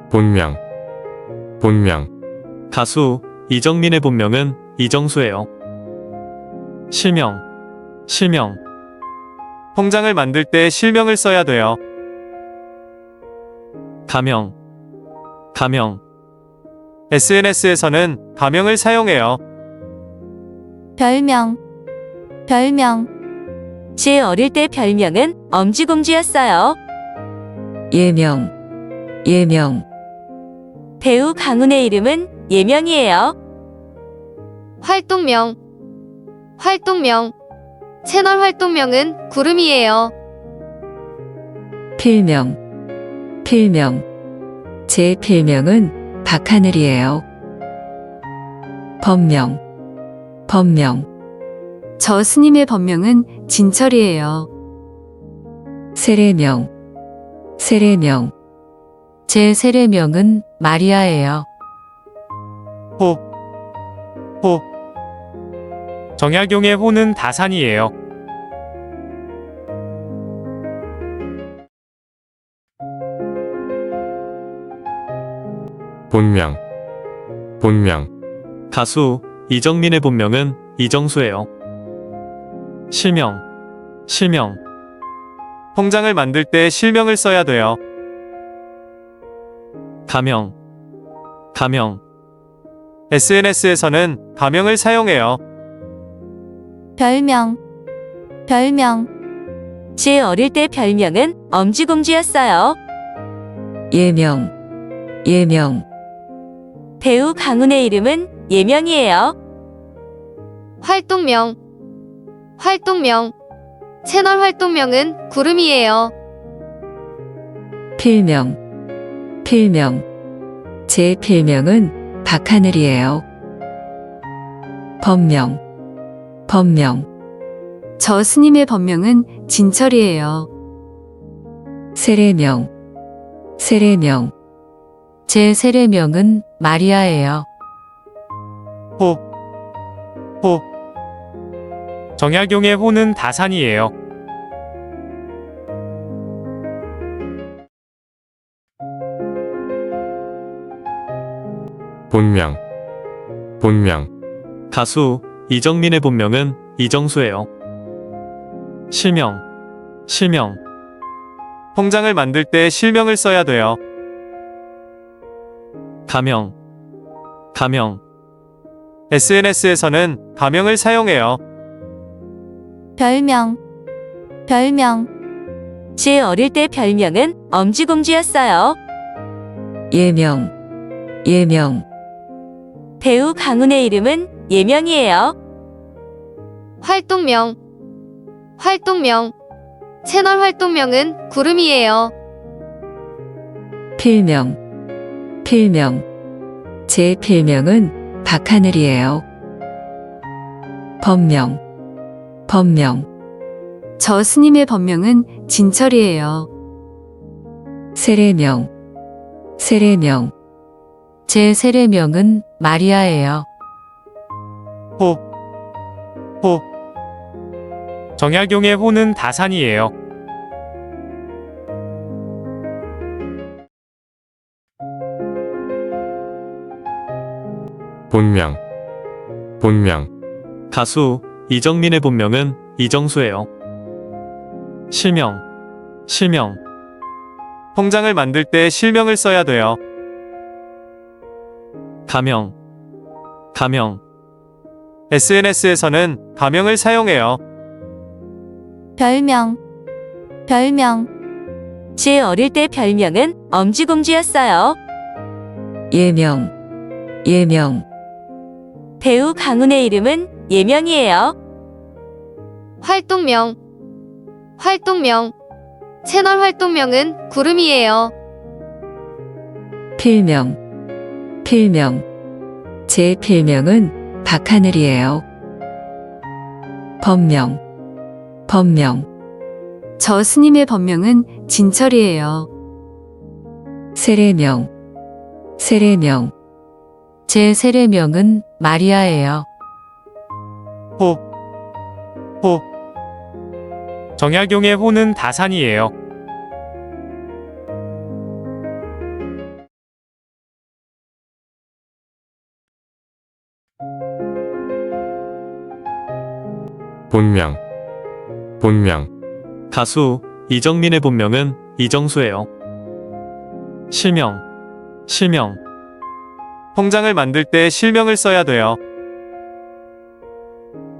본명, 본명, 가수 이정민의 본명은 이정수예요. 실명, 실명. 통장을 만들 때 실명을 써야 돼요. 가명, 가명. SNS에서는 가명을 사용해요. 별명, 별명. 제 어릴 때 별명은 엄지공주였어요. 예명, 예명. 배우 강훈의 이름은 예명이에요. 활동명, 활동명. 채널 활동명은 구름이에요. 필명, 필명. 제 필명은 박하늘이에요. 법명, 법명. 저 스님의 법명은 진철이에요. 세례명, 세례명. 제 세례명은 마리아예요. 호, 호. 정약용의 호는 다산이에요. 본명, 본명, 가수 이정민의 본명은 이정수예요. 실명, 실명. 통장을 만들 때 실명을 써야 돼요. 가명, 가명. SNS에서는 가명을 사용해요. 별명, 별명. 제 어릴 때 별명은 엄지공주였어요. 예명, 예명. 배우 강훈의 이름은 예명이에요. 활동명, 활동명. 채널 활동명은 구름이에요. 필명, 필명. 제 필명은 박하늘이에요. 법명, 법명. 저 스님의 법명은 진철이에요. 세례명, 세례명. 제 세례명은 마리아예요. 호, 호. 정약용의 호는 다산이에요. 본명, 본명, 가수 이정민의 본명은 이정수예요. 실명, 실명. 통장을 만들 때 실명을 써야 돼요. 가명, 가명. SNS에서는 가명을 사용해요. 별명, 별명. 제 어릴 때 별명은 엄지공주였어요. 예명, 예명. 배우 강훈의 이름은 예명이에요. 활동명, 활동명. 채널 활동명은 구름이에요. 필명, 필명. 제 필명은 박하늘이에요. 법명, 법명. 저 스님의 법명은 진철이에요. 세례명, 세례명. 제 세례명은 마리아예요. 호, 호. 정약용의 호는 다산이에요. 본명, 본명, 가수 이정민의 본명은 이정수예요. 실명, 실명. 통장을 만들 때 실명을 써야 돼요. 가명, 가명. SNS에서는 가명을 사용해요. 별명, 별명. 제 어릴 때 별명은 엄지공주였어요. 예명, 예명. 배우 강훈의 이름은 예명이에요. 활동명, 활동명. 채널 활동명은 구름이에요. 필명, 필명. 제 필명은 박하늘이에요. 법명, 법명. 저 스님의 법명은 진철이에요. 세례명, 세례명. 제 세례명은 마리아예요. 호, 호. 정약용의 호는 다산이에요. 본명, 본명, 가수 이정민의 본명은 이정수예요. 실명, 실명, 통장을 만들 때 실명을 써야 돼요.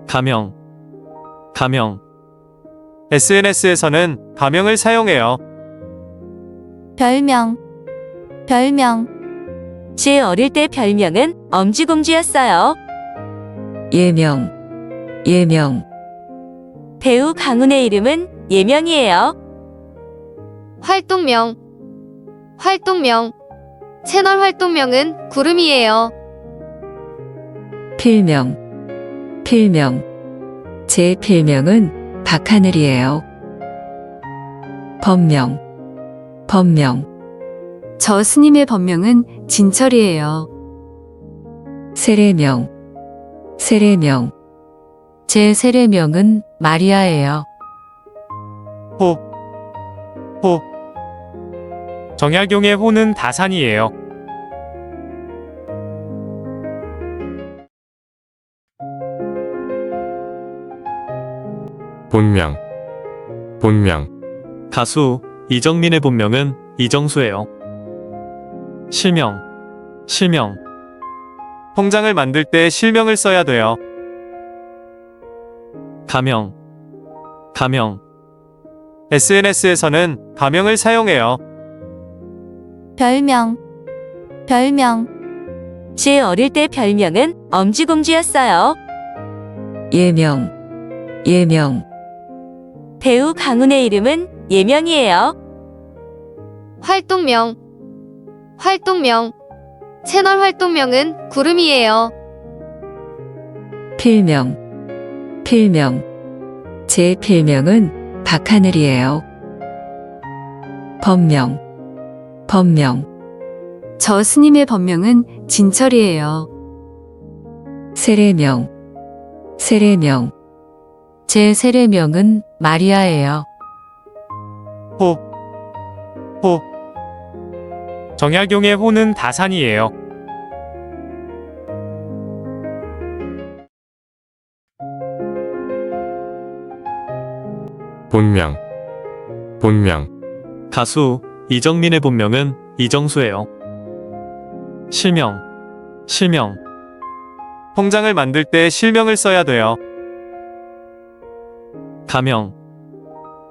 가명, 가명, SNS에서는 가명을 사용해요. 별명, 별명. 제 어릴 때 별명은 엄지공주였어요. 예명, 예명, 배우 강훈의 이름은 예명이에요. 활동명, 활동명. 채널 활동명은 구름이에요. 필명, 필명. 제 필명은 박하늘이에요. 법명, 법명. 저 스님의 법명은 진철이에요. 세례명, 세례명. 제 세례명은 마리아예요. 호, 호. 정약용의 호는 다산이에요. 본명, 본명, 가수 이정민의 본명은 이정수예요. 실명, 실명, 통장을 만들 때 실명을 써야 돼요. 가명, 가명, SNS에서는 가명을 사용해요. 별명, 별명. 제 어릴 때 별명은 엄지공주였어요. 예명, 예명. 배우 강훈의 이름은 예명이에요. 활동명, 활동명. 채널 활동명은 구름이에요. 필명, 필명. 제 필명은 박하늘이에요. 법명, 법명. 저 스님의 법명은 진철이에요. 세례명, 세례명. 제 세례명은 마리아예요. 호, 호. 정약용의 호는 다산이에요. 본명, 본명, 가수 이정민의 본명은 이정수예요. 실명, 실명, 통장을 만들 때 실명을 써야 돼요. 가명,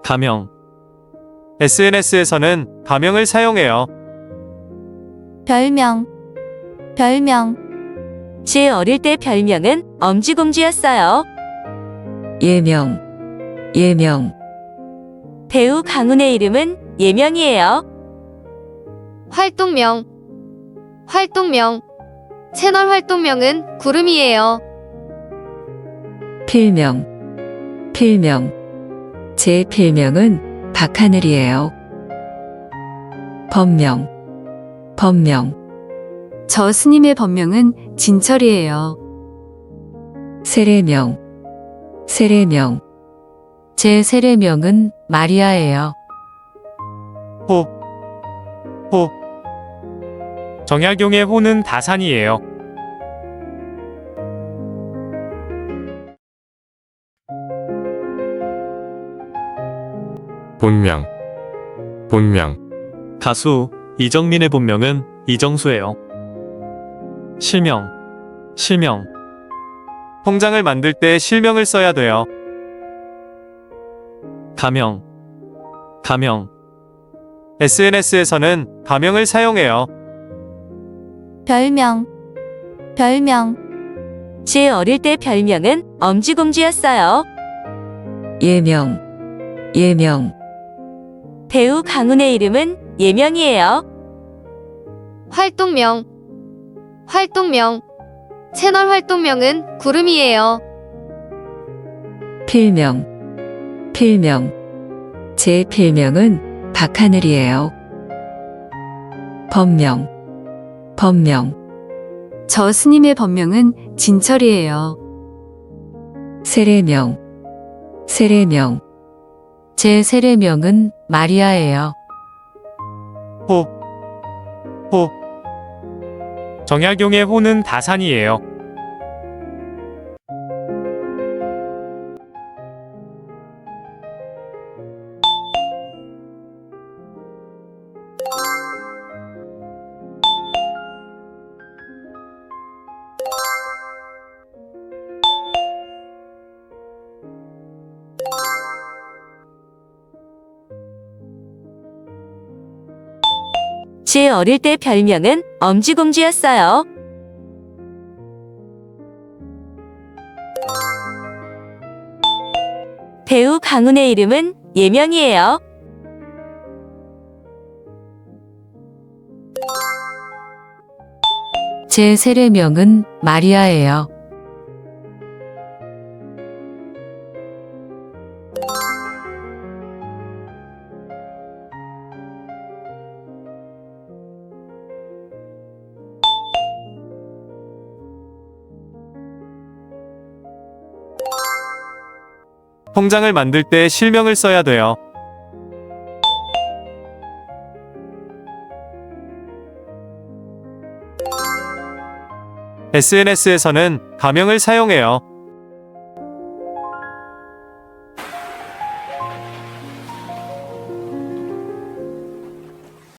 가명, SNS에서는 가명을 사용해요. 별명, 별명. 제 어릴 때 별명은 엄지공주였어요. 예명, 예명. 배우 강훈의 이름은 예명이에요. 활동명, 활동명. 채널 활동명은 구름이에요. 필명, 필명. 제 필명은 박하늘이에요. 법명, 법명. 저 스님의 법명은 진철이에요. 세례명, 세례명. 제 세례명은 마리아예요. 호, 호. 정약용의 호는 다산이에요. 본명, 본명, 가수 이정민의 본명은 이정수예요. 실명, 실명, 통장을 만들 때 실명을 써야 돼요. 가명, 가명, SNS에서는 가명을 사용해요. 별명, 별명. 제 어릴 때 별명은 엄지공주였어요. 예명, 예명. 배우 강훈의 이름은 예명이에요. 활동명, 활동명. 채널 활동명은 구름이에요. 필명, 필명. 제 필명은 박하늘이에요. 법명, 법명. 저 스님의 법명은 진철이에요. 세례명, 세례명. 제 세례명은 마리아예요. 호, 호. 정약용의 호는 다산이에요. 제 어릴 때 별명은 엄지공주였어요. 배우 강훈의 이름은 예명이에요. 제 세례명은 마리아예요. 통장을 만들 때 실명을 써야 돼요. SNS에서는 가명을 사용해요.